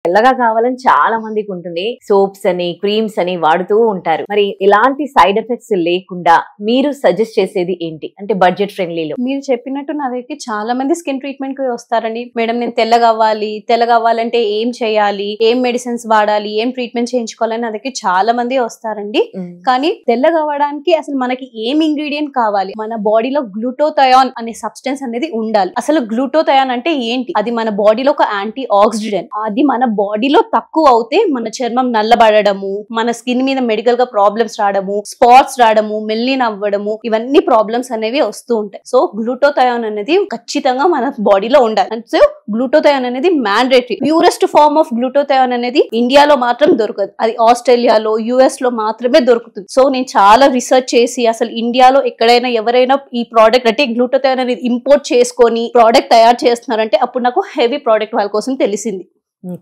తెల్లగా కావాలని చాలా మందికి ఉంటుంది. సోప్స్ అని, క్రీమ్స్ అని వాడుతూ ఉంటారు. మరి ఇలాంటి సైడ్ ఎఫెక్ట్స్ లేకుండా మీరు సజెస్ట్ చేసేది ఏంటి? అంటే బడ్జెట్ ఫ్రెండ్లీలో. మీరు చెప్పినట్టు నా దగ్గరికి చాలా మంది స్కిన్ ట్రీట్మెంట్ కి వస్తారండి. మేడం నేను తెల్లగవ్వాలంటే ఏం చేయాలి, ఏం మెడిసిన్స్ వాడాలి, ఏం ట్రీట్మెంట్ చేయించుకోవాలని నా దగ్గరికి చాలా మంది వస్తారండి. కానీ తెల్లగవ్వడానికి అసలు మనకి ఏం ఇంగ్రీడియంట్ కావాలి? మన బాడీలో గ్లూటోథయాన్ అనే సబ్స్టెన్స్ అనేది ఉండాలి. అసలు గ్లూటోథయాన్ అంటే ఏంటి? అది మన బాడీలో ఒక యాంటీ ఆక్సిడెంట్. అది మన బాడీలో తక్కువ అవుతే మన చర్మం నల్లబడము, మన స్కిన్ మీద మెడికల్ గా ప్రాబ్లమ్స్ రావడము, స్పాట్స్ రావడము, మెల్లిన్ అవ్వడము, ఇవన్నీ ప్రాబ్లమ్స్ అనేవి వస్తూ ఉంటాయి. సో గ్లూటోథయాన్ అనేది ఖచ్చితంగా మన బాడీలో ఉండాలి. సో గ్లూటోథయాన్ అనేది mandatory. Purest form of glutathione అనేది ఇండియాలో మాత్రం దొరకదు. అది ఆస్ట్రేలియాలో, యుఎస్ లో మాత్రమే దొరుకుతుంది. సో నేను చాలా రీసెర్చ్ చేసి అసలు ఇండియాలో ఎక్కడైనా ఎవరైనా ఈ ప్రోడక్ట్ అంటే గ్లూటోథయాన్ అనేది ఇంపోర్ట్ చేసుకొని ప్రోడక్ట్ తయారు చేస్తున్నారంటే అప్పుడు నాకు హెవీ ప్రోడక్ట్ వాళ్ళ కోసం తెలిసింది.